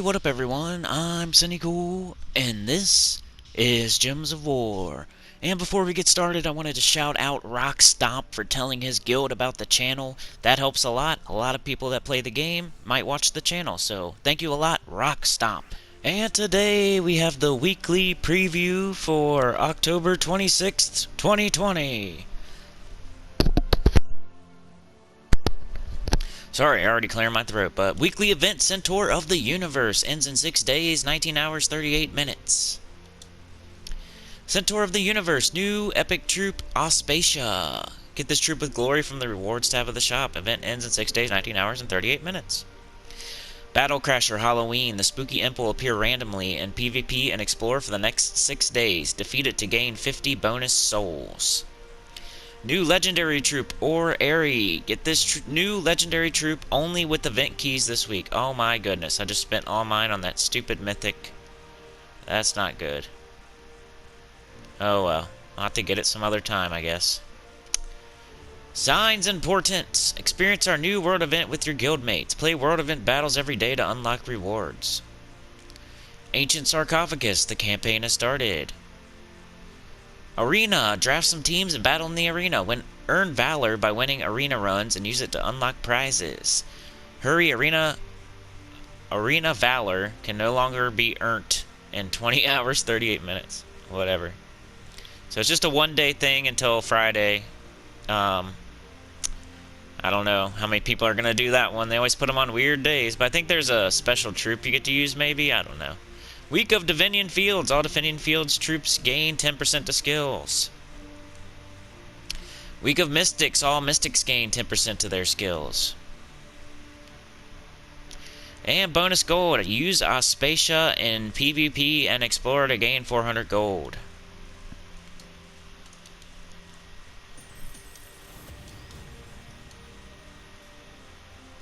What up everyone? I'm Sinnycool, and this is Gems of War. And before we get started, I wanted to shout out Rock Stomp for telling his guild about the channel. That helps a lot. A lot of people that play the game might watch the channel, so thank you a lot, Rock Stomp. And today we have the weekly preview for October 26th, 2020. Sorry, I already cleared my throat, but weekly event Centaur of the Universe ends in 6 days, 19 hours, 38 minutes. Centaur of the Universe, new epic troop, Aspatia. Get this troop with glory from the rewards tab of the shop. Event ends in 6 days, 19 hours, and 38 minutes. Battle Crasher Halloween. The spooky imp will appear randomly in PvP and explore for the next 6 days. Defeat it to gain 50 bonus souls. New legendary troop, or Airy. Get this new legendary troop only with event keys this week. Oh my goodness, I just spent all mine on that stupid mythic. That's not good. Oh well, I'll have to get it some other time, I guess. Signs and portents. Experience our new world event with your guildmates. Play world event battles every day to unlock rewards. Ancient Sarcophagus. The campaign has started. Arena. Draft some teams and battle in the arena. Earn valor by winning arena runs and use it to unlock prizes. Hurry, arena valor can no longer be earned in 20 hours, 38 minutes. Whatever. So it's just a one-day thing until Friday. I don't know how many people are going to do that one. They always put them on weird days. But I think there's a special troop you get to use, maybe? I don't know. Week of Divinian Fields. All Divinian Fields troops gain 10% to skills. Week of Mystics. All Mystics gain 10% to their skills. And bonus gold. Use Aspatia in PvP and Explore to gain 400 gold.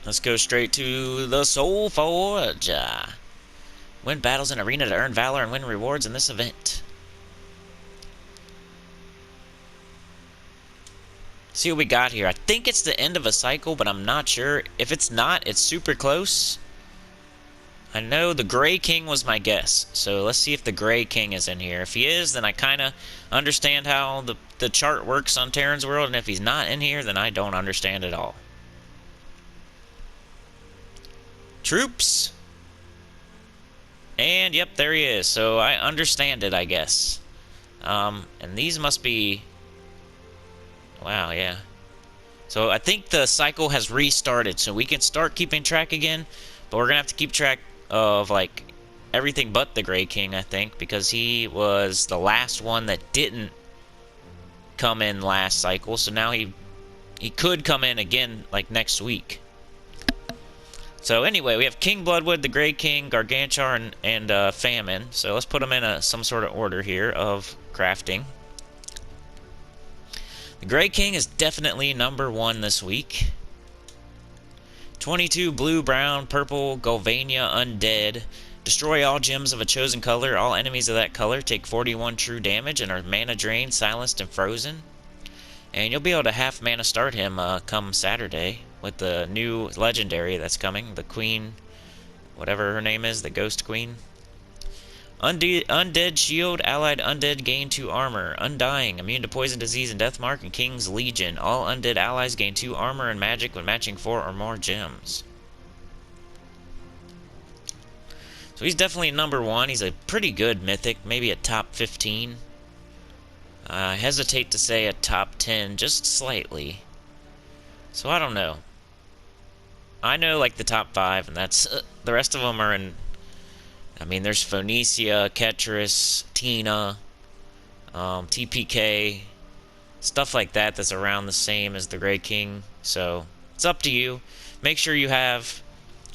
Let's go straight to the Soulforge. Win battles in arena to earn valor and win rewards in this event. See what we got here. I think it's the end of a cycle, but I'm not sure. If it's not, it's super close. I know the Gray King was my guess, so let's see if the Gray King is in here. If he is, then I kind of understand how the chart works on Terran's World, and if he's not in here, then I don't understand at all. Troops. And yep, there he is. So I understand it, I guess. And these must be... Wow, yeah. So I think the cycle has restarted, so we can start keeping track again. But we're going to have to keep track of, like, everything but the Gray King, I think. Because he was the last one that didn't come in last cycle. So now he could come in again, like, next week. So anyway, we have King Bloodwood, the Gray King, Gargantuar, and Famine. So let's put them in some sort of order here of crafting. The Gray King is definitely number 1 this week. 22 blue, brown, purple, Galvania, undead. Destroy all gems of a chosen color. All enemies of that color take 41 true damage and are mana drained, silenced, and frozen. And you'll be able to half mana start him come Saturday with the new legendary that's coming, the Queen, whatever her name is, the Ghost Queen. Undead Shield, allied undead gain 2 armor. Undying, immune to poison, disease, and death mark, and King's Legion. All undead allies gain 2 armor and magic when matching 4 or more gems. So he's definitely number 1. He's a pretty good mythic, maybe a top 15. I hesitate to say a top 10, just slightly. So I don't know. I know like the top 5, and that's the rest of them are in. I mean, there's Phoenicia, Ketris, Tina, TPK, stuff like that that's around the same as the Gray King. So it's up to you. Make sure you have,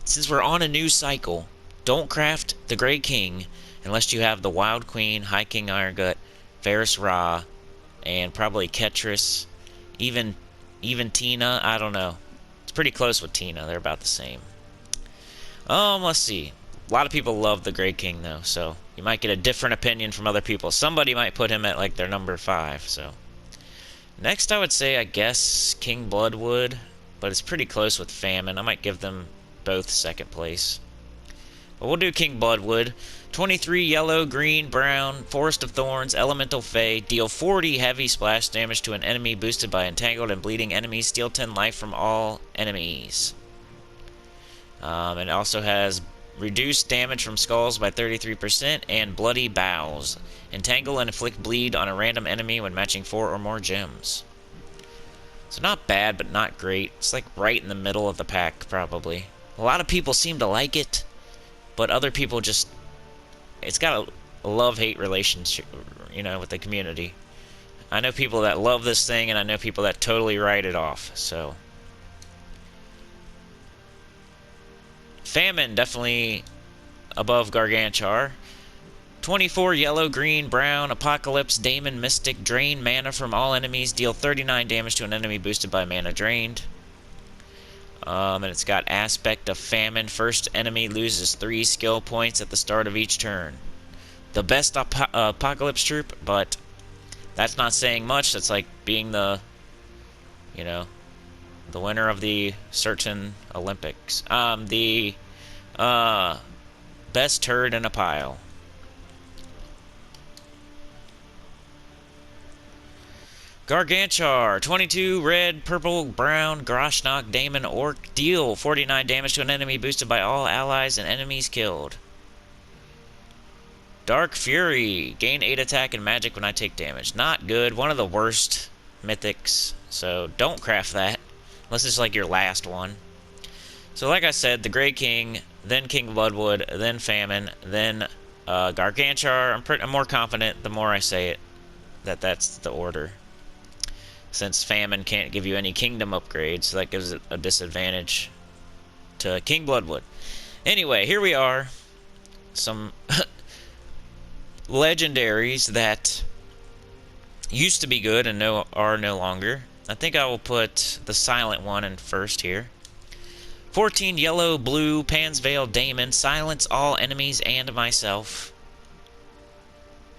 since we're on a new cycle, don't craft the Gray King unless you have the Wild Queen, High King Irongut, Varus Ra, and probably Ketris, even Tina. I don't know. It's pretty close with Tina. They're about the same. Let's see. A lot of people love the Gray King, though, so you might get a different opinion from other people. Somebody might put him at, like, their number 5, so. Next, I would say, I guess, King Bloodwood, but it's pretty close with Famine. I might give them both second place. But we'll do King Bloodwood. 23 yellow, green, brown, Forest of Thorns, Elemental Fey. Deal 40 heavy splash damage to an enemy boosted by entangled and bleeding enemies. Steal 10 life from all enemies. It also has reduced damage from skulls by 33% and bloody bows. Entangle and inflict bleed on a random enemy when matching 4 or more gems. So not bad, but not great. It's like right in the middle of the pack, probably. A lot of people seem to like it, but other people just... It's got a love-hate relationship, you know, with the community. I know people that love this thing, and I know people that totally write it off, so... Famine, definitely above Gargantuar. 24 yellow, green, brown, Apocalypse, Daemon, Mystic, drain mana from all enemies, deal 39 damage to an enemy boosted by mana drained. And it's got Aspect of Famine. First enemy loses 3 skill points at the start of each turn. The best Apocalypse troop, but that's not saying much. That's like being the, you know, the winner of the certain Olympics. The best turd in a pile. Gargantuar, 22 red, purple, brown, Groshnak, Daemon, Orc, deal 49 damage to an enemy boosted by all allies and enemies killed. Dark Fury, gain 8 attack and magic when I take damage. Not good, one of the worst mythics, so don't craft that, unless it's like your last one. So like I said, the Grey King, then King Bloodwood, then Famine, then Gargantuar. I'm more confident the more I say it that that's the order. Since Famine can't give you any kingdom upgrades, so that gives it a disadvantage to King Bloodwood. Anyway, here we are. Some legendaries that used to be good and are no longer. I think I will put the silent one in first here. 14 yellow, blue, Pansvale, Daemon, silence all enemies and myself.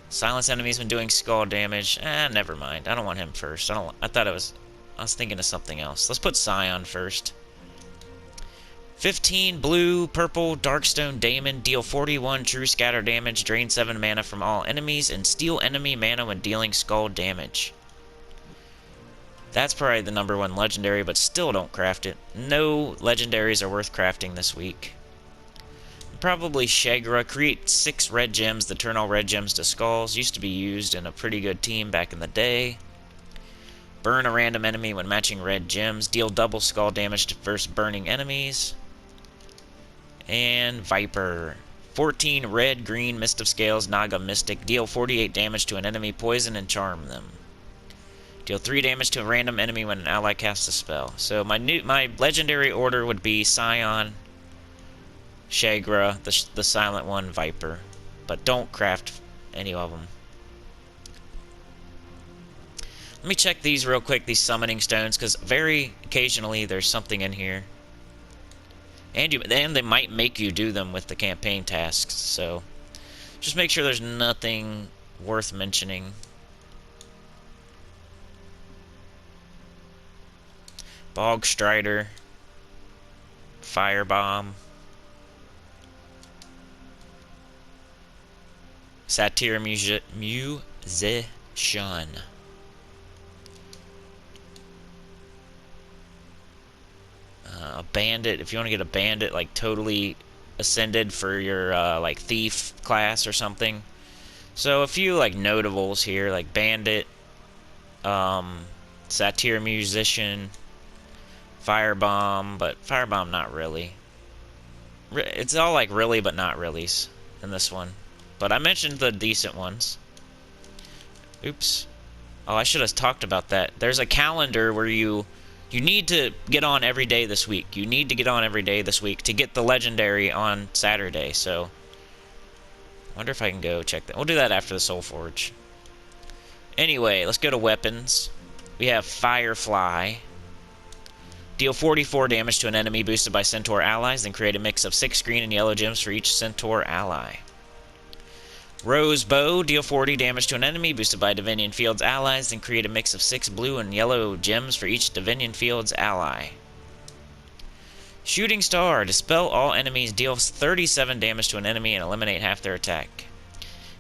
Silence enemies when doing skull damage. Never mind. I don't want him first. I was thinking of something else. Let's put Scion first. 15 blue, purple, Darkstone Daemon. Deal 41 true scatter damage. Drain 7 mana from all enemies. And steal enemy mana when dealing skull damage. That's probably the #1 legendary, but still don't craft it. No legendaries are worth crafting this week. Probably Shagra. Create 6 red gems that turn all red gems to skulls. Used to be used in a pretty good team back in the day. Burn a random enemy when matching red gems. Deal double skull damage to first burning enemies. And Viper. 14 red, green, Mist of Scales, Naga Mystic. Deal 48 damage to an enemy, poison and charm them. Deal 3 damage to a random enemy when an ally casts a spell. So my legendary order would be Scion, Shagra, the silent one, Viper. But don't craft any of them. Let me check these real quick, these summoning stones, because very occasionally there's something in here. And they might make you do them with the campaign tasks, so just make sure there's nothing worth mentioning. Bog Strider, Firebomb, Satyr Musician, a Bandit. If you want to get a Bandit like totally ascended for your like Thief class or something. So a few like notables here, like Bandit, Satyr Musician, Firebomb, but Firebomb not really. It's all like really but not really's in this one. But I mentioned the decent ones. Oops. Oh, I should have talked about that. There's a calendar where you need to get on every day this week. You need to get on every day this week to get the legendary on Saturday. So, I wonder if I can go check that. We'll do that after the Soulforge. Anyway, let's go to weapons. We have Firefly. Deal 44 damage to an enemy boosted by Centaur allies, then create a mix of 6 green and yellow gems for each Centaur ally. Rose Bow, deal 40 damage to an enemy boosted by Divinian Field's allies, then create a mix of 6 blue and yellow gems for each Divinian Field's ally. Shooting Star. Dispel all enemies. Deals 37 damage to an enemy and eliminate half their attack.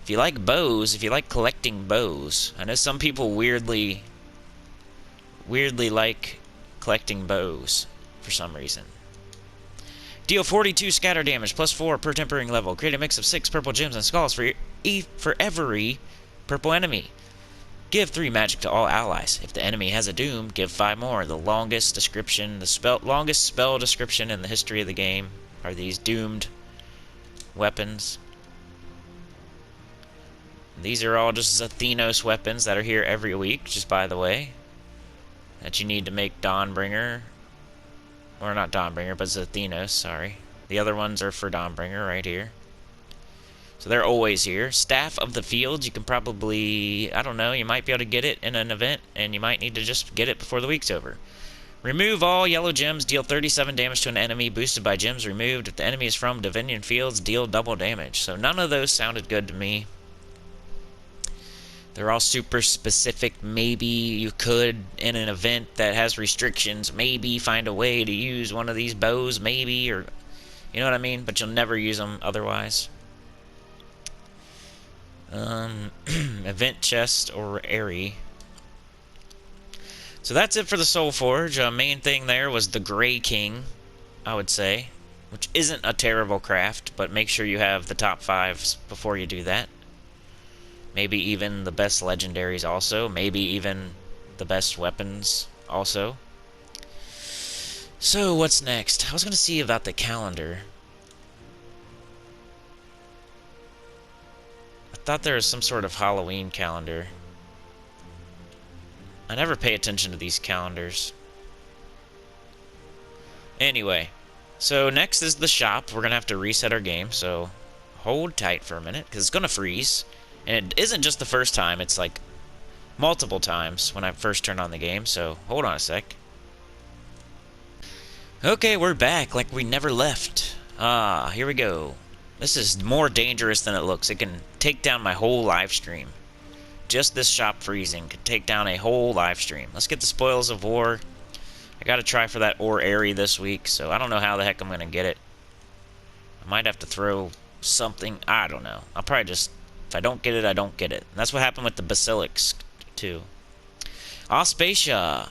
If you like bows, if you like collecting bows, I know some people weirdly like collecting bows for some reason. Deal 42 scatter damage, plus 4 per tempering level. Create a mix of 6 purple gems and skulls for every purple enemy. Give 3 magic to all allies. If the enemy has a doom, give 5 more. The longest spell description in the history of the game are these doomed weapons. These are all just Zathenos weapons that are here every week, just by the way, that you need to make Dawnbringer. Or not Dawnbringer, but Zathenos, sorry. The other ones are for Dawnbringer right here. So they're always here. Staff of the Fields, you can probably, I don't know, you might be able to get it in an event, and you might need to just get it before the week's over. Remove all yellow gems, deal 37 damage to an enemy, boosted by gems removed. If the enemy is from Divinian Fields, deal double damage. So none of those sounded good to me. They're all super specific. Maybe you could, in an event that has restrictions, maybe find a way to use one of these bows, maybe, or, you know what I mean? But you'll never use them otherwise. Event chest or Airy. So that's it for the Soulforge. Main thing there was the Grey King, I would say, which isn't a terrible craft, but make sure you have the top 5s before you do that. Maybe even the best legendaries also. Maybe even the best weapons also. So, what's next? I was going to see about the calendar. I thought there was some sort of Halloween calendar. I never pay attention to these calendars. Anyway, so next is the shop. We're going to have to reset our game, so hold tight for a minute, because it's going to freeze. And it isn't just the first time, it's like multiple times when I first turned on the game, so hold on a sec. Okay, we're back like we never left. Here we go. This is more dangerous than it looks. It can take down my whole live stream. Just this shop freezing could take down a whole live stream. Let's get the Spoils of War. I gotta try for that Ore Airy this week, so I don't know how the heck I'm gonna get it. I might have to throw something, I don't know. I'll probably just, if I don't get it, I don't get it. And that's what happened with the Basilisk, too. Aspatia.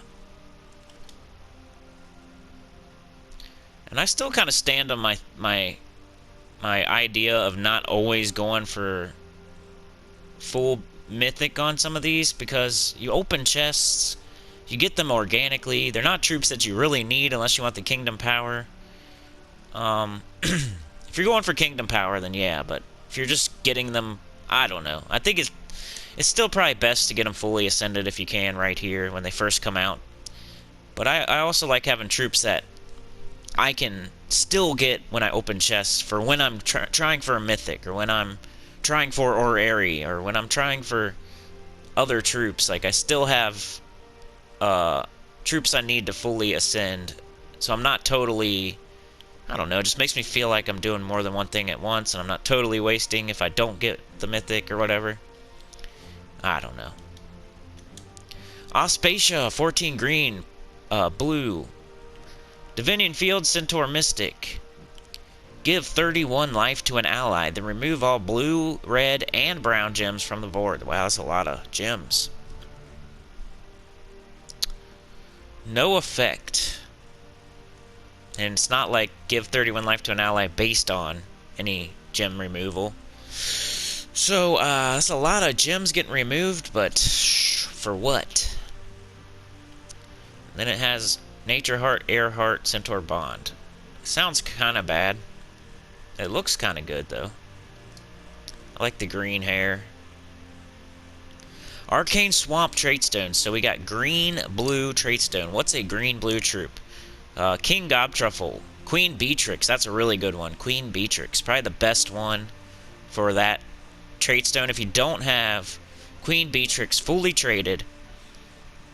And I still kind of stand on my idea of not always going for full mythic on some of these, because you open chests, you get them organically. They're not troops that you really need unless you want the Kingdom Power. If you're going for Kingdom Power, then yeah, but if you're just getting them, I don't know. I think it's still probably best to get them fully ascended if you can right here when they first come out. But I also like having troops that I can still get when I open chests for when I'm trying for a mythic, or when I'm trying for Ore Airy, or when I'm trying for other troops. Like, I still have troops I need to fully ascend, so I'm not totally, I don't know, it just makes me feel like I'm doing more than one thing at once, and I'm not totally wasting if I don't get the mythic or whatever. I don't know. Aspatia, 14 green, blue. Divinian Field, Centaur Mystic. Give 31 life to an ally, then remove all blue, red, and brown gems from the board. Wow, that's a lot of gems. No effect. And it's not like give 31 life to an ally based on any gem removal. So, that's a lot of gems getting removed, but for what? Then it has Nature Heart, Air Heart, Centaur Bond. Sounds kind of bad. It looks kind of good, though. I like the green hair. Arcane Swamp Traitstone. So we got green, blue Traitstone. What's a green-blue troop? King Gobtruffle. Queen Beatrix. That's a really good one. Queen Beatrix. Probably the best one for that Traitstone. If you don't have Queen Beatrix fully traded,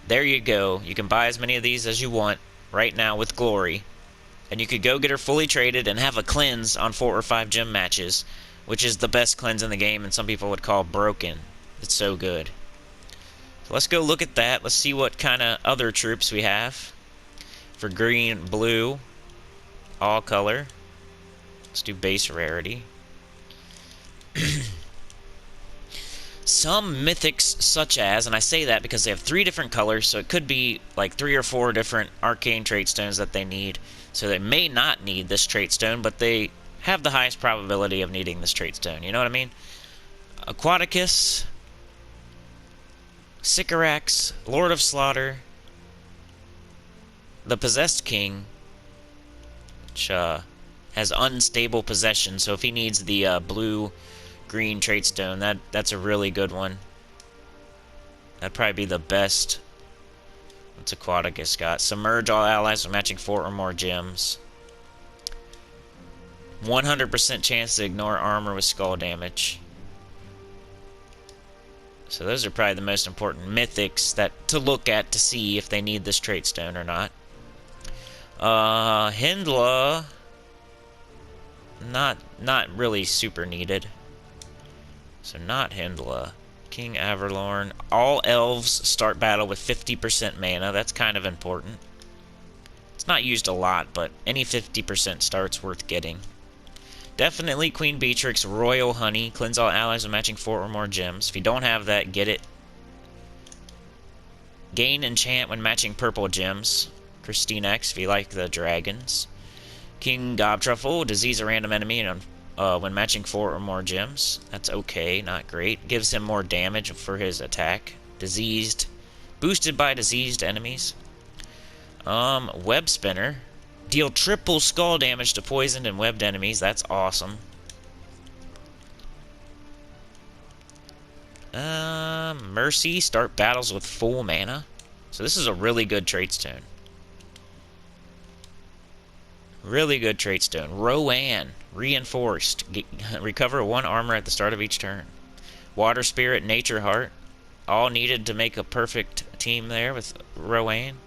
there you go. You can buy as many of these as you want right now with Glory. And you could go get her fully traded and have a cleanse on 4 or 5 gem matches, which is the best cleanse in the game, and some people would call broken. It's so good. So let's go look at that. Let's see what kind of other troops we have for green and blue. All color. Let's do base rarity. Some mythics, such as, and I say that because they have 3 different colors, so it could be like 3 or 4 different arcane trait stones that they need. So they may not need this trait stone, but they have the highest probability of needing this trait stone. You know what I mean? Aquaticus, Sycorax, Lord of Slaughter, the Possessed King, which has unstable possession, so if he needs the blue-green trait stone, that's a really good one. That'd probably be the best. What's Aquaticus got? Submerge all allies with matching 4 or more gems. 100% chance to ignore armor with skull damage. So those are probably the most important mythics to look at to see if they need this trait stone or not. Hindla, not really super needed. So not Hindla. King Averlorn. All elves start battle with 50% mana. That's kind of important. It's not used a lot, but any 50% start's worth getting. Definitely Queen Beatrix, Royal Honey. Cleanse all allies with matching 4 or more gems. If you don't have that, get it. Gain enchant when matching purple gems. Christine X, if you like the dragons. King Gobtruffle, disease a random enemy when matching 4 or more gems. That's okay, not great. Gives him more damage for his attack. Diseased. Boosted by diseased enemies. Web Spinner. Deal triple skull damage to poisoned and webbed enemies. That's awesome. Mercy. Start battles with full mana. So this is a really good trait stone. Really good trait stone. Rowan. Reinforced. Recover 1 armor at the start of each turn. Water Spirit. Nature Heart. All needed to make a perfect team there with Rowan.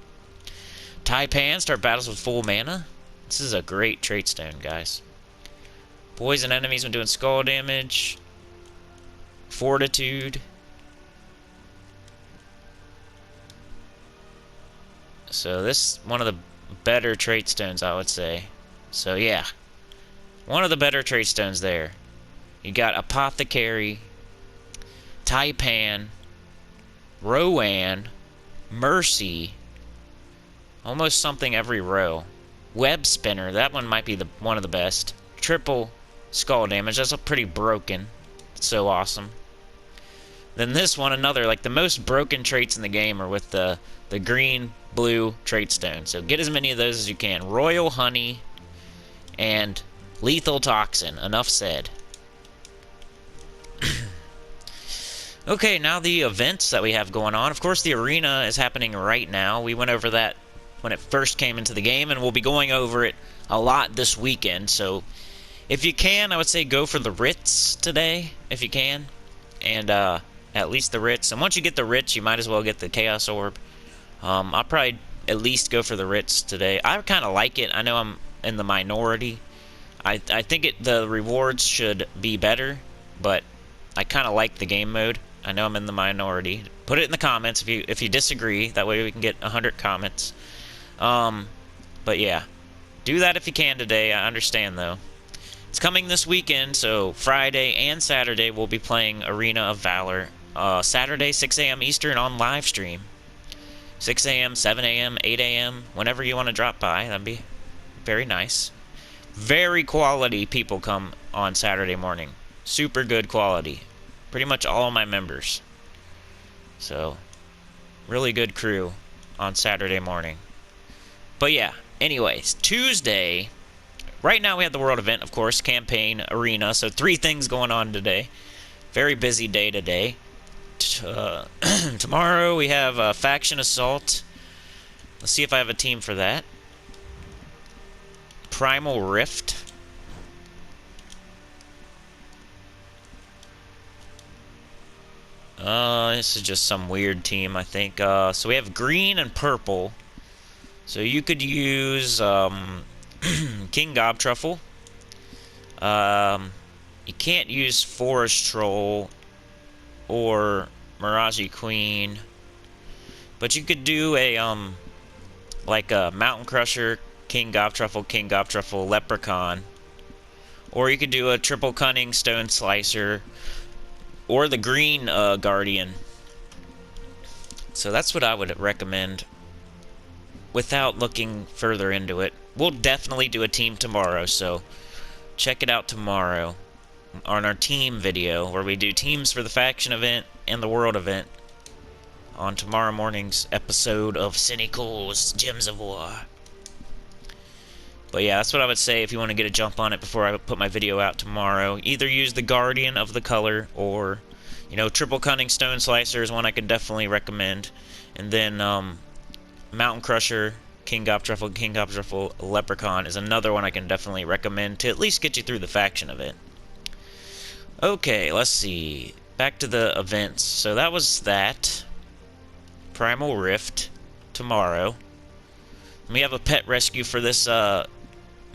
Taipan, start battles with full mana. This is a great trait stone, guys. Poison enemies when doing skull damage. Fortitude. So this is one of the better trait stones, I would say. So yeah, one of the better trait stones there. You got Apothecary, Taipan, Rowan, Mercy. Almost something every row. Web Spinner, that one might be one of the best. Triple skull damage, that's pretty broken. It's so awesome. Then this one, another, like the most broken traits in the game are with the green, blue trait stone. So get as many of those as you can. Royal Honey and Lethal Toxin. Enough said. Okay, now the events that we have going on. Of course, the arena is happening right now. We went over that when it first came into the game, and we'll be going over it a lot this weekend. So if you can, I would say go for the Ritz today, if you can. And at least the Ritz. And once you get the Ritz, you might as well get the Chaos Orb. I'll probably at least go for the Ritz today. I kind of like it. I know I'm in the minority. I think the rewards should be better, but I kind of like the game mode. I know I'm in the minority. Put it in the comments if you disagree. That way we can get 100 comments. But yeah, do that if you can today. I understand though. It's coming this weekend, so Friday and Saturday we'll be playing Arena of Valor. Saturday 6 a.m. Eastern on live stream. 6 a.m., 7 a.m., 8 a.m. Whenever you want to drop by, that'd be very nice. Very quality people come on Saturday morning. Super good quality. Pretty much all of my members. So, really good crew on Saturday morning. But yeah, anyways, Tuesday, right now we have the world event, of course, campaign, arena, so 3 things going on today. Very busy day today. Tomorrow we have Faction Assault. Let's see if I have a team for that. Primal Rift. This is just some weird team, I think. So we have green and purple. So you could use King Gobtruffle. You can't use Forest Troll or Mirage Queen, but you could do a like a Mountain Crusher, King Gobtruffle, Leprechaun. Or you could do a triple cunning Stone Slicer, or the green Guardian. So that's what I would recommend without looking further into it. We'll definitely do a team tomorrow, so check it out tomorrow on our team video, where we do teams for the faction event and the world event on tomorrow morning's episode of Sinnycool's Gems of War. But yeah, that's what I would say if you want to get a jump on it before I put my video out tomorrow. Either use the Guardian of the color, or, you know, Triple Cunning Stone Slicer is one I could definitely recommend. And then Mountain Crusher, King Gobtruffle, Leprechaun is another one I can definitely recommend to at least get you through the faction event. Okay, let's see. Back to the events. So that was that. Primal Rift tomorrow. We have a pet rescue for this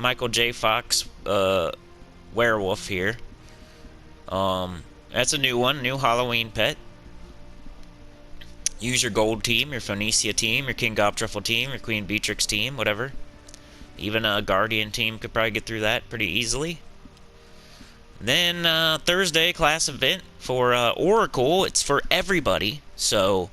Michael J. Fox werewolf here. That's a new one, new Halloween pet. Use your gold team, your Phoenicia team, your King Gobtruffle team, your Queen Beatrix team, whatever. Even a Guardian team could probably get through that pretty easily. Then Thursday class event for Oracle. It's for everybody. So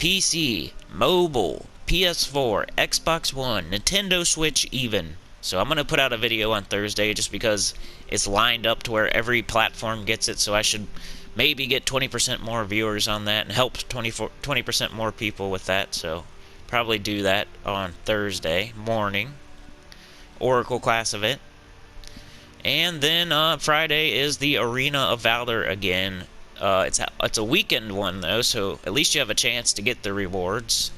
PC, mobile, PS4, Xbox One, Nintendo Switch even. So I'm going to put out a video on Thursday just because it's lined up to where every platform gets it. So I should maybe get 20% more viewers on that and help 20% more people with that. So probably do that on Thursday morning. Oracle class event. And then Friday is the Arena of Valor again. It's a weekend one though, so at least you have a chance to get the rewards.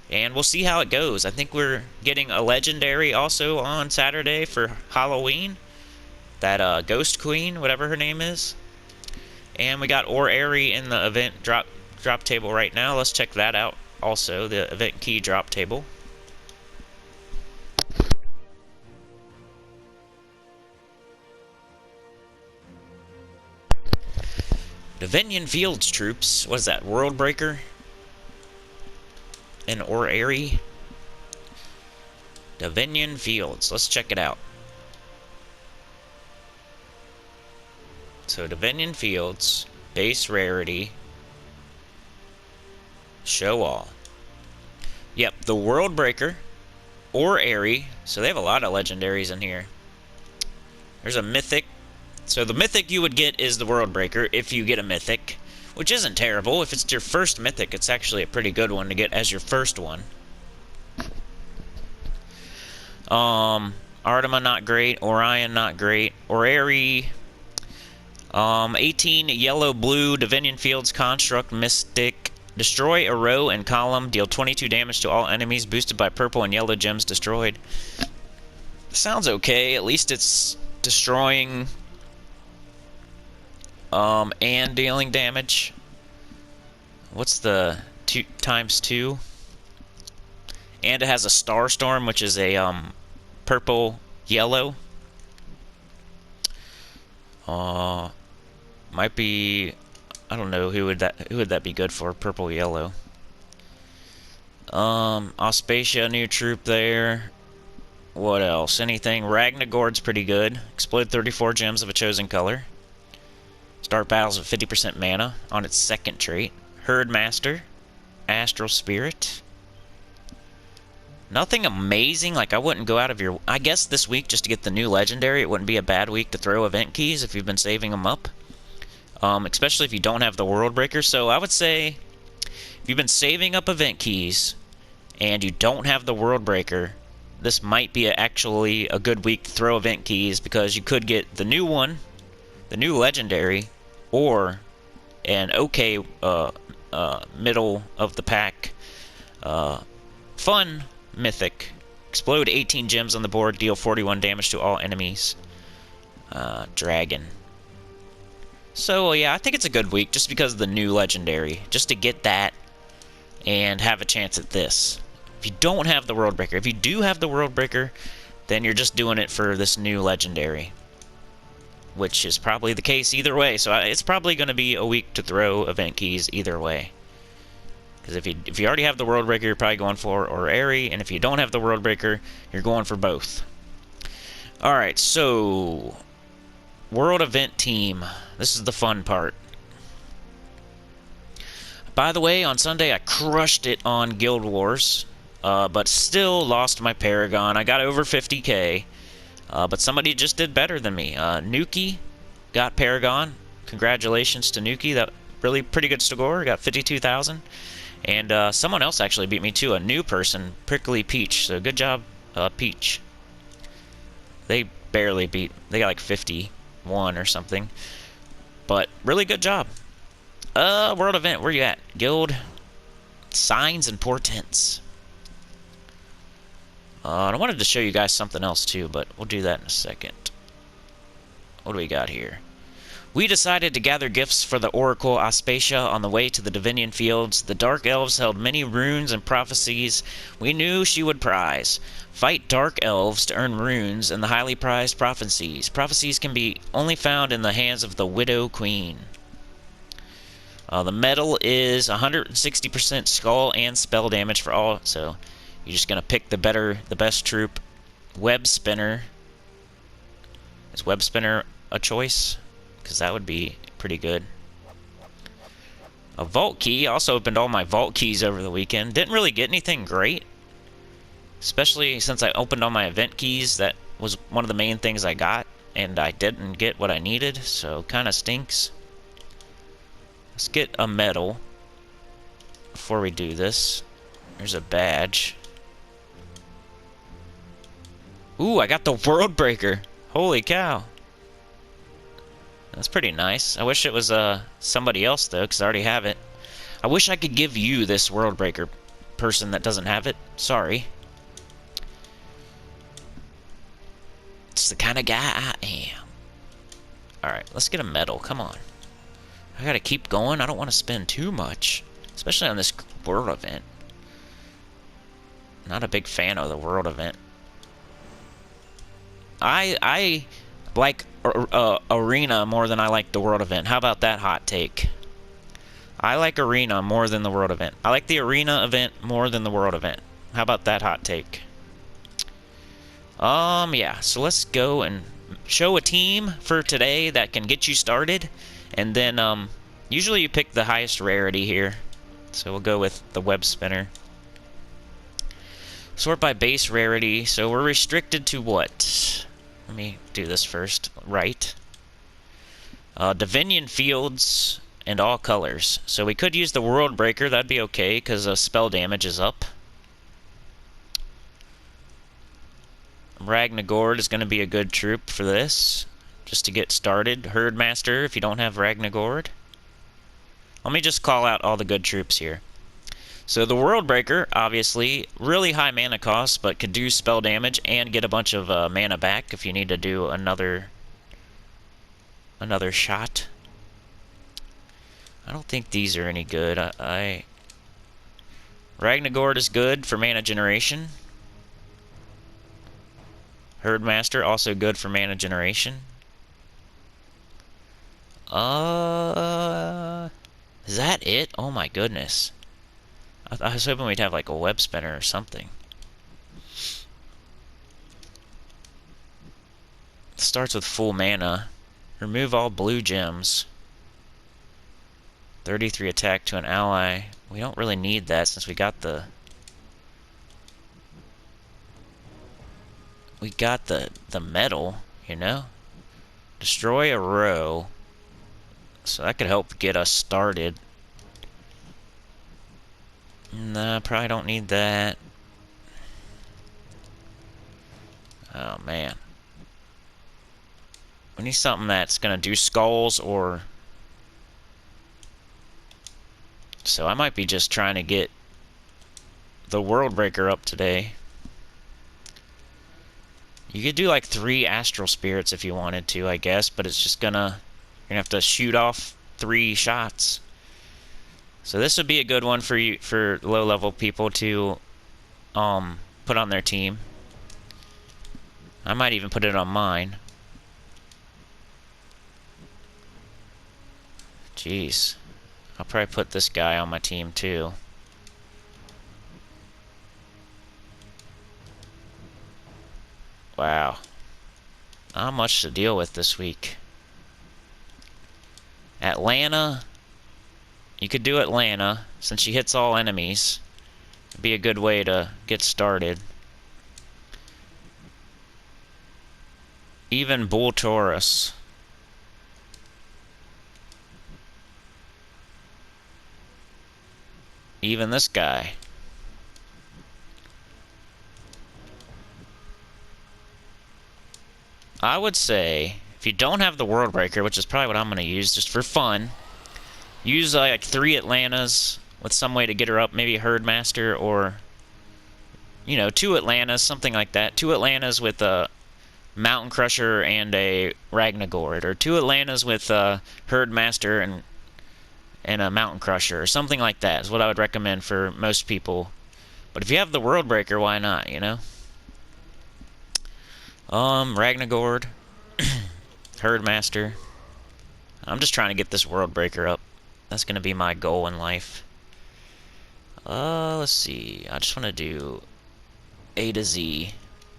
And we'll see how it goes. I think we're getting a legendary also on Saturday for Halloween. That Ghost Queen, whatever her name is. And we got Orrery in the event drop table right now. Let's check that out also, the event key drop table. Devenian Fields troops. What is that? World Breaker? And Orrery? Devenian Fields. Let's check it out. So Devenian Fields, base rarity, show all. Yep, the World Breaker, Orrery. So they have a lot of legendaries in here. There's a mythic. So the mythic you would get is the World Breaker if you get a mythic, which isn't terrible. If it's your first mythic, it's actually a pretty good one to get as your first one. Artima not great, Orion not great, Orrery. 18 yellow-blue Devenian Fields Construct Mystic. Destroy a row and column. Deal 22 damage to all enemies, boosted by purple and yellow gems destroyed. Sounds okay. At least it's destroying and dealing damage. What's the ×2? And it has a Star Storm, which is a purple yellow. Might be, I don't know, who would that be good for? Purple yellow. Auspacia, new troop there. What else? Anything? Ragnagord's pretty good. Explode 34 gems of a chosen color. Start battles with 50% mana on its second trait. Herdmaster, Astral Spirit. Nothing amazing. Like, I wouldn't go out of your... I guess this week, just to get the new legendary, it wouldn't be a bad week to throw event keys if you've been saving them up. Especially if you don't have the World Breaker. So I would say, if you've been saving up event keys and you don't have the World Breaker, this might be actually a good week to throw event keys, because you could get the new one, the new legendary, or an okay middle of the pack fun mythic. Explode 18 gems on the board, deal 41 damage to all enemies. Dragon. So yeah, I think it's a good week just because of the new legendary, just to get that and have a chance at this. If you don't have the World Breaker, if you do have the World Breaker, then you're just doing it for this new legendary, which is probably the case either way. So it's probably going to be a week to throw event keys either way. Because if you already have the World Breaker, you're probably going for Orrery, and if you don't have the World Breaker, you're going for both. Alright, so World Event Team. This is the fun part. By the way, on Sunday I crushed it on Guild Wars, but still lost my Paragon. I got over 50k, but somebody just did better than me. Nuki got Paragon. Congratulations to Nuki. That really pretty good score. Got 52,000. And someone else actually beat me too, a new person, Prickly Peach. So good job, Peach. They barely beat, they got like 51 or something. But really good job. World event, where you at? Guild, signs and portents. I wanted to show you guys something else too, but we'll do that in a second. What do we got here? We decided to gather gifts for the Oracle Aspasia on the way to the Divinian Fields. The Dark Elves held many runes and prophecies we knew she would prize. Fight Dark Elves to earn runes and the highly prized prophecies. Prophecies can be only found in the hands of the Widow Queen. The medal is 160% skull and spell damage for all, so you're just going to pick the best troop. Web Spinner. Is Web Spinner a choice? Because that would be pretty good. A vault key. Also opened all my vault keys over the weekend. Didn't really get anything great. Especially since I opened all my event keys. That was one of the main things I got. And I didn't get what I needed. So kind of stinks. Let's get a medal. Before we do this. There's a badge. Ooh, I got the World Breaker. Holy cow. That's pretty nice. I wish it was somebody else, though, because I already have it. I wish I could give you this World Breaker person that doesn't have it. Sorry. It's the kind of guy I am. Alright, let's get a medal. Come on. I gotta keep going. I don't want to spend too much. Especially on this world event. Not a big fan of the world event. I like Arena more than I like the World Event. How about that hot take? I like Arena more than the World Event. I like the Arena event more than the World Event. How about that hot take? Yeah. So let's go and show a team for today that can get you started. And then, usually you pick the highest rarity here. So we'll go with the Web Spinner. Sort by base rarity. So we're restricted to what? Let me do this first. Right. Divinian Fields and all colors. So we could use the World Breaker. That'd be okay because spell damage is up. Ragnagord is going to be a good troop for this. Just to get started. Herdmaster if you don't have Ragnagord. Let me just call out all the good troops here. So the World Breaker, obviously, really high mana cost, but could do spell damage and get a bunch of mana back if you need to do another shot. I don't think these are any good. Ragnagord is good for mana generation. Herdmaster, also good for mana generation. Is that it? Oh my goodness. I was hoping we'd have like a Web Spinner or something. It starts with full mana. Remove all blue gems. 33 attack to an ally. We don't really need that since we got the medal, you know? Destroy a row. So that could help get us started. Nah, probably don't need that. Oh, man. We need something that's going to do skulls or... So I might be just trying to get the World Breaker up today. You could do like 3 Astral Spirits if you wanted to, I guess, but it's just gonna... You're gonna have to shoot off 3 shots. So this would be a good one for you, for low-level people to put on their team. I might even put it on mine. Jeez. I'll probably put this guy on my team too. much to deal with this week. Atlanta. You could do Atlanta, since she hits all enemies. It'd be a good way to get started. Even Bull Taurus. Even this guy. I would say, if you don't have the World Breaker, which is probably what I'm going to use just for fun, use like 3 Atlantas with some way to get her up, maybe a Herdmaster, or, you know, 2 Atlantas, something like that. 2 Atlantas with a Mountain Crusher and a Ragnagord, or 2 Atlantas with a Herdmaster and a Mountain Crusher, or something like that is what I would recommend for most people. But if you have the World Breaker, why not, you know? Ragnagord, Herdmaster. I'm just trying to get this World Breaker up. That's going to be my goal in life. Let's see. I just want to do A to Z.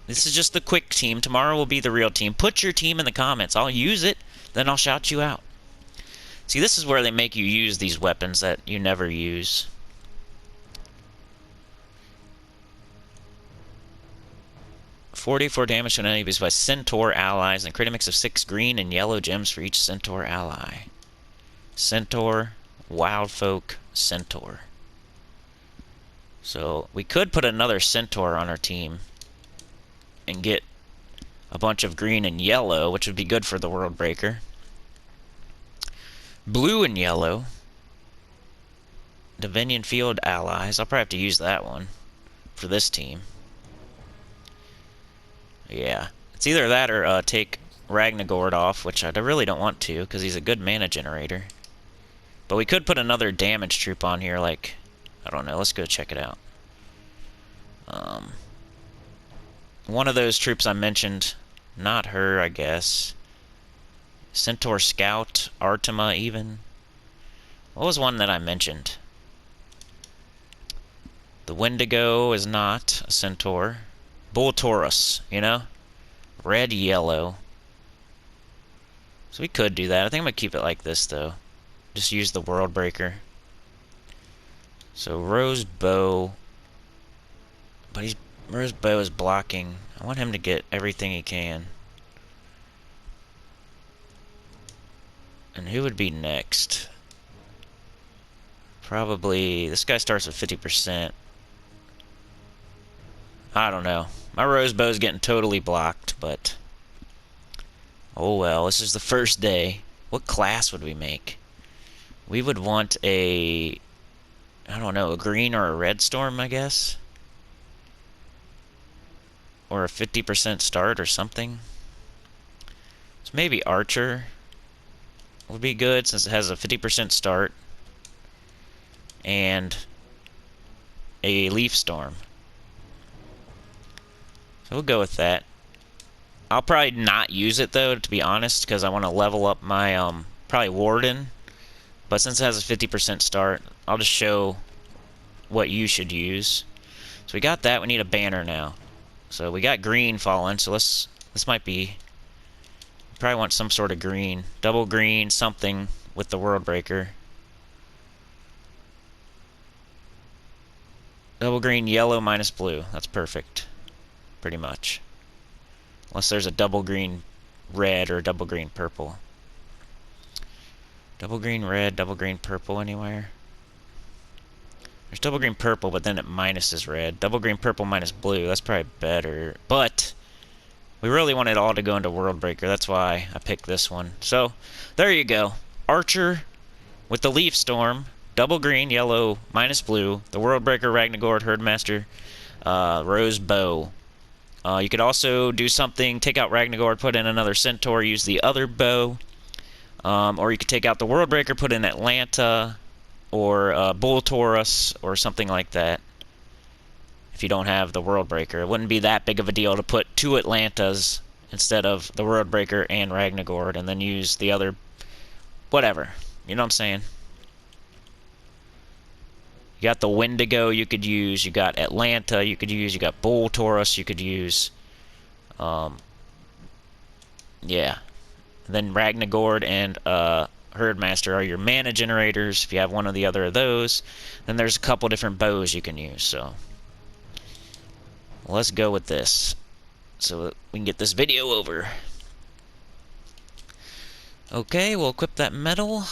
This is just the quick team. Tomorrow will be the real team. Put your team in the comments. I'll use it, then I'll shout you out. See, this is where they make you use these weapons that you never use. .44 damage to enemies by Centaur allies, and crit mix of 6 green and yellow gems for each Centaur ally. Centaur, Wildfolk, Centaur. So, we could put another Centaur on our team and get a bunch of green and yellow, which would be good for the World Breaker. Blue and yellow. Divinian Field allies. I'll probably have to use that one for this team. Yeah. It's either that or take Ragnagord off, which I really don't want to, because he's a good mana generator. But we could put another damage troop on here, like, I don't know, let's go check it out. One of those troops I mentioned, not her, I guess. Centaur Scout, Artima even. What was one that I mentioned? The Wendigo is not a Centaur. Bull Taurus, you know? Red, yellow. So we could do that. I think I'm going to keep it like this, though. Just use the World Breaker. So Rose Bow. But Rose Bow is blocking. I want him to get everything he can. And who would be next? Probably... This guy starts with 50%. I don't know. My Rose Bow's getting totally blocked, but... Oh well, this is the first day. What class would we make? We would want a... I don't know, a green or a red storm, I guess? Or a 50% start or something? So maybe Archer would be good, since it has a 50% start. And a Leaf Storm. So we'll go with that. I'll probably not use it, though, to be honest, because I want to level up my, probably Warden. But since it has a 50% start, I'll just show what you should use. So we got that. We need a banner now. So we got green falling, so this might be... Probably want some sort of green. Double green, something with the World Breaker. Double green, yellow, minus blue. That's perfect. Pretty much. Unless there's a double green red or a double green purple. Double green red, double green purple anywhere? There's double green purple, but then it minuses red. Double green purple minus blue. That's probably better. But we really want it all to go into World Breaker. That's why I picked this one. So, there you go. Archer with the Leaf Storm. Double green, yellow, minus blue. The World Breaker, Ragnagord, Herdmaster, Rose Bow. You could also do something, take out Ragnagord, put in another Centaur, use the other bow. Or you could take out the World Breaker, put in Atlanta, or Bull Taurus, or something like that. If you don't have the World Breaker. It wouldn't be that big of a deal to put 2 Atlantas instead of the World Breaker and Ragnagord, and then use the other... Whatever. You know what I'm saying? You got the Wendigo you could use, you got Atlanta you could use, you got Bull Taurus you could use. You Yeah. Then Ragnagord and Herdmaster are your mana generators. If you have one or the other of those, then there's a couple different bows you can use. So let's go with this so that we can get this video over. Okay, we'll equip that medal.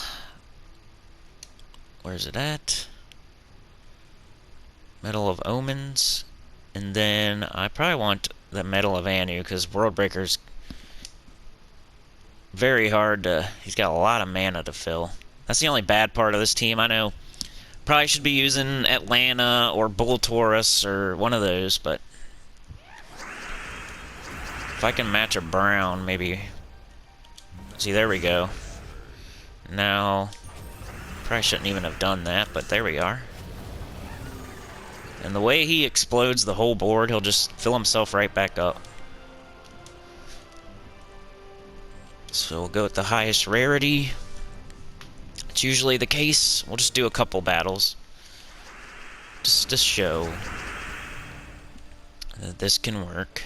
Where's it at? Medal of Omens. And then I probably want the Medal of Anu, because Worldbreaker's very hard to... He's got a lot of mana to fill. That's the only bad part of this team. I know probably should be using Atlanta or Bull Taurus or one of those, but if I can match a brown, maybe... See, there we go. Now, probably shouldn't even have done that, but there we are. And the way he explodes the whole board, he'll just fill himself right back up. So we'll go with the highest rarity. It's usually the case. We'll just do a couple battles. Just to show that this can work.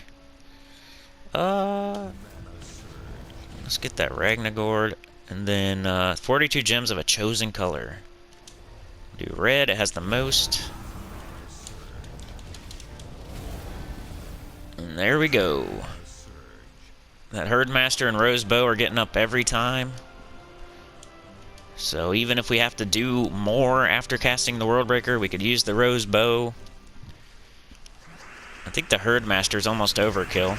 Let's get that Ragnagord, and then 42 gems of a chosen color. Do red, it has the most. And there we go. That Herdmaster and Rosebow are getting up every time. So even if we have to do more after casting the Worldbreaker, we could use the Rosebow. I think the Herdmaster is almost overkill.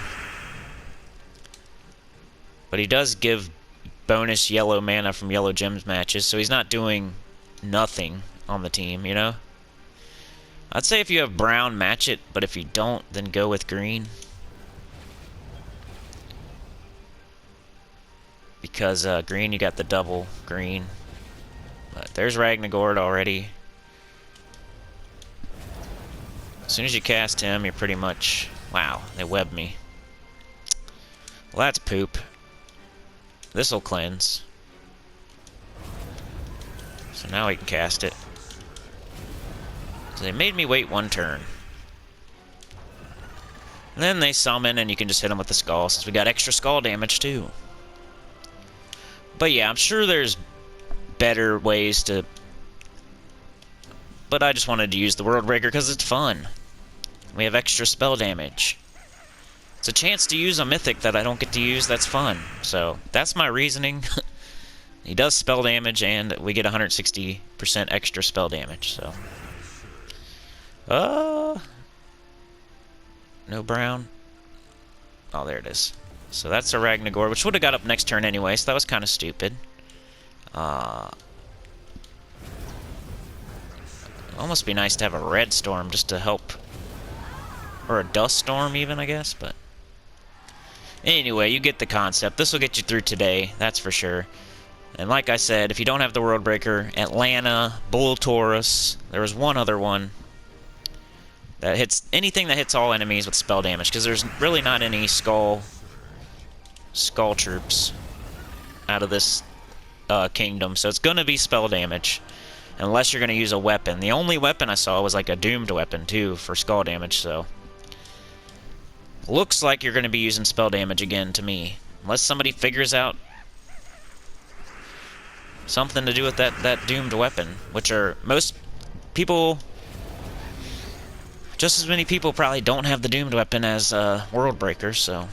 But he does give bonus yellow mana from yellow gems matches, so he's not doing nothing on the team, you know? I'd say if you have brown, match it, but if you don't, then go with green. Because green, you got the double green. But there's Ragnagord already. As soon as you cast him, you're pretty much... Wow, they webbed me. Well, that's poop. This'll cleanse. So now we can cast it. So they made me wait one turn. And then they summon and you can just hit them with the skull, since we got extra skull damage too. But yeah, I'm sure there's better ways to... But I just wanted to use the Worldbreaker because it's fun. We have extra spell damage. It's a chance to use a mythic that I don't get to use that's fun. So, that's my reasoning. He does spell damage, and we get 160% extra spell damage, so... No brown. Oh, there it is. So that's a Ragnagord, which would have got up next turn anyway, so that was kind of stupid. Almost be nice to have a red storm just to help... Or a dust storm even, I guess, but... Anyway, you get the concept. This will get you through today, that's for sure. And like I said, if you don't have the Worldbreaker, Atlanta, Bull Taurus, there was one other one that hits anything that hits all enemies with spell damage, because there's really not any skull troops out of this kingdom, so it's gonna be spell damage unless you're gonna use a weapon. The only weapon I saw was like a doomed weapon too for skull damage, so looks like you're gonna be using spell damage again to me, unless somebody figures out something to do with that doomed weapon, which are most people... Just as many people probably don't have the doomed weapon as Worldbreaker, so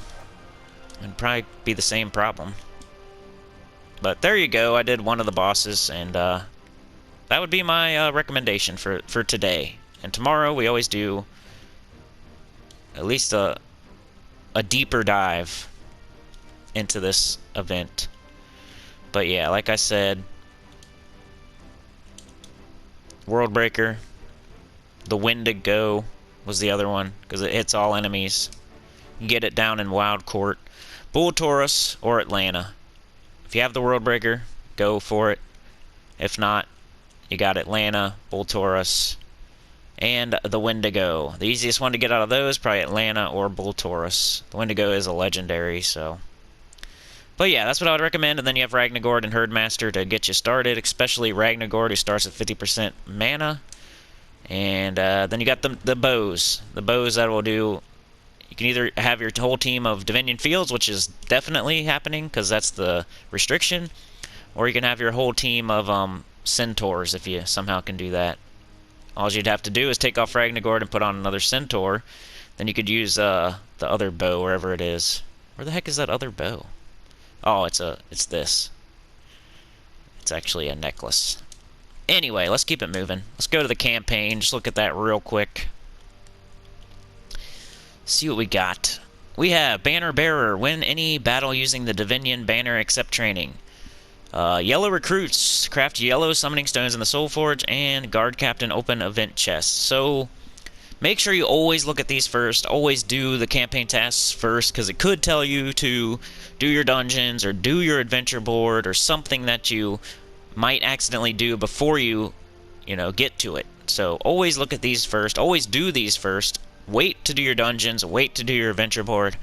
it'd probably be the same problem. But there you go, I did one of the bosses, and that would be my recommendation for today. And tomorrow we always do at least a deeper dive into this event. But yeah, like I said, Worldbreaker, the Wendigo was the other one, because it hits all enemies. You get it down in Wild Court. Bull Taurus or Atlanta. If you have the Worldbreaker, go for it. If not, you got Atlanta, Bull Taurus, and the Wendigo. The easiest one to get out of those, probably Atlanta or Bull Taurus. The Wendigo is a legendary, so... But yeah, that's what I would recommend, and then you have Ragnagord and Herdmaster to get you started, especially Ragnagord, who starts at 50% mana. And then you got the bows. The bows that will do You can either have your whole team of Dominion Fields, which is definitely happening because that's the restriction, or you can have your whole team of Centaurs if you somehow can do that. All you'd have to do is take off Ragnagord and put on another Centaur. Then you could use the other bow wherever it is. Where the heck is that other bow? Oh, it's this. It's actually a necklace. Anyway, let's keep it moving. Let's go to the campaign. Just look at that real quick. See what we got. We have Banner Bearer. Win any battle using the Divinian banner except training. Yellow Recruits. Craft yellow summoning stones in the Soulforge. And Guard Captain open event chests. So, make sure you always look at these first. Always do the campaign tasks first, because it could tell you to do your dungeons or do your adventure board or something that you might accidentally do before you get to it. So always look at these first. Always do these first. Wait to do your dungeons. Wait to do your adventure board.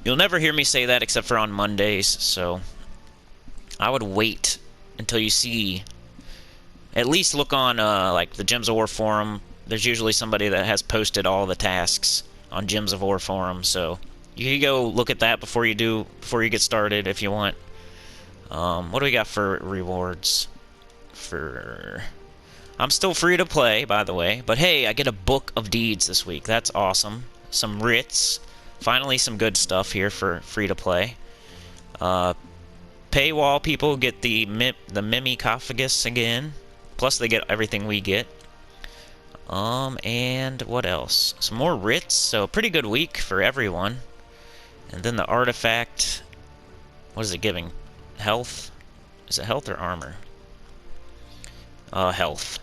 You'll never hear me say that except for on Mondays. So I would wait until you see. At least look on like the Gems of War forum. There's usually somebody that has posted all the tasks on Gems of War forum. So you can go look at that before you get started if you want. What do we got for rewards? I'm still free to play, by the way. But hey, I get a book of deeds this week. That's awesome. Some writs. Finally, some good stuff here for free to play. Paywall people get the Mimicophagus again. Plus, they get everything we get. And what else? Some more writs. So, pretty good week for everyone. And then the artifact. What is it giving? Health? Is it health or armor? Health.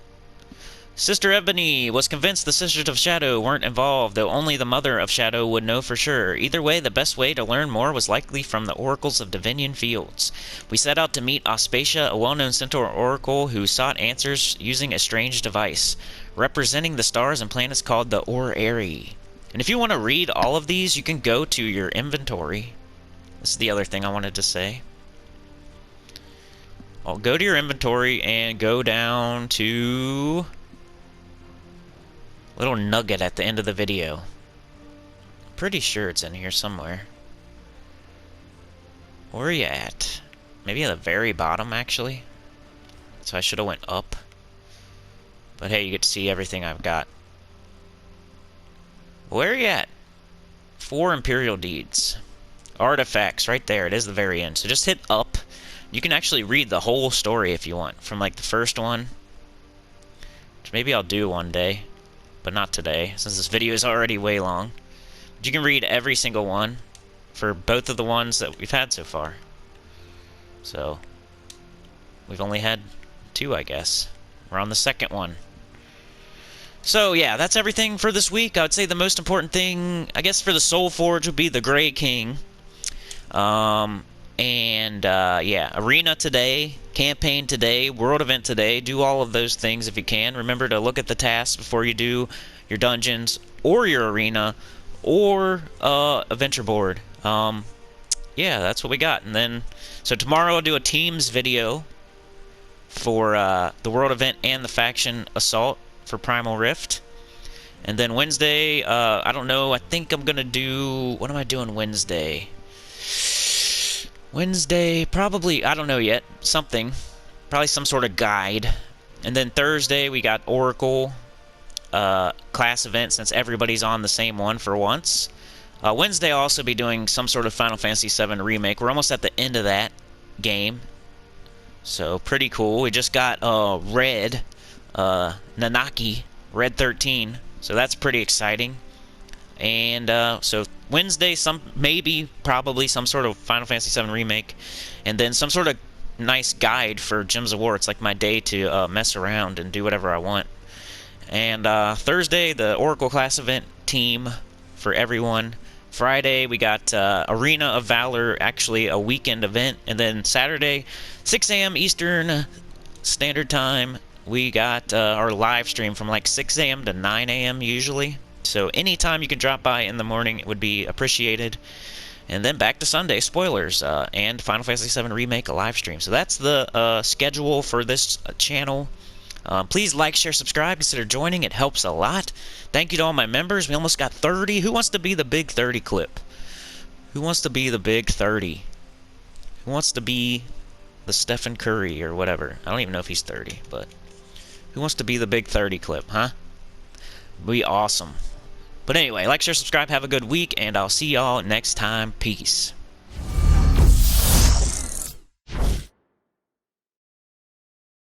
Sister Ebony was convinced the Sisters of Shadow weren't involved, though only the Mother of Shadow would know for sure. Either way, the best way to learn more was likely from the oracles of Divinian Fields. We set out to meet Aspatia, a well-known centaur oracle who sought answers using a strange device, representing the stars and planets called the Orrery. And if you want to read all of these, you can go to your inventory. This is the other thing I wanted to say. I'll go to your inventory and go down to little nugget at the end of the video. I'm pretty sure it's in here somewhere. Where are you at? Maybe at the very bottom, actually. So I should have went up. But hey, you get to see everything I've got. Where are you at? 4 Imperial Deeds. Artifacts, right there. It is the very end. So just hit up. You can actually read the whole story if you want. From like the first one. Which maybe I'll do one day. But not today, since this video is already way long. But you can read every single one. For both of the ones that we've had so far. So, we've only had 2, I guess. We're on the second one. So, yeah, that's everything for this week. I would say the most important thing, I guess, for the Soulforge would be the Grey King. Yeah, Arena today, Campaign today, World Event today. Do all of those things if you can. Remember to look at the tasks before you do your dungeons, or your Arena, or Adventure Board. Yeah, that's what we got. And then, so tomorrow I'll do a Teams video for the World Event and the Faction Assault for Primal Rift. And then Wednesday, I don't know, I think I'm going to do, what am I doing Wednesday? Wednesday, probably, I don't know yet, something. Probably some sort of guide. And then Thursday, we got Oracle class event, since everybody's on the same one for once. Wednesday, I'll also be doing some sort of Final Fantasy VII Remake. We're almost at the end of that game. So, pretty cool. We just got Red, Nanaki, Red 13. So, that's pretty exciting. And so Wednesday, probably some sort of Final Fantasy VII Remake, and then some sort of nice guide for Gems of War. It's like my day to mess around and do whatever I want. And Thursday, the Oracle class event team for everyone. Friday, we got Arena of Valor, actually a weekend event. And then Saturday, 6 a.m. Eastern Standard Time, we got our live stream from like 6 a.m. to 9 a.m. usually. So anytime you can drop by in the morning, it would be appreciated. And then back to Sunday, spoilers, and Final Fantasy VII Remake, a live stream. So that's the schedule for this channel. Please like, share, subscribe. Consider joining. It helps a lot. Thank you to all my members. We almost got 30. Who wants to be the big 30 clip? Who wants to be the big 30? Who wants to be the Stephen Curry or whatever? I don't even know if he's 30, but who wants to be the big 30 clip, huh? Be awesome. But anyway, like, share, subscribe. Have a good week, and I'll see y'all next time. Peace.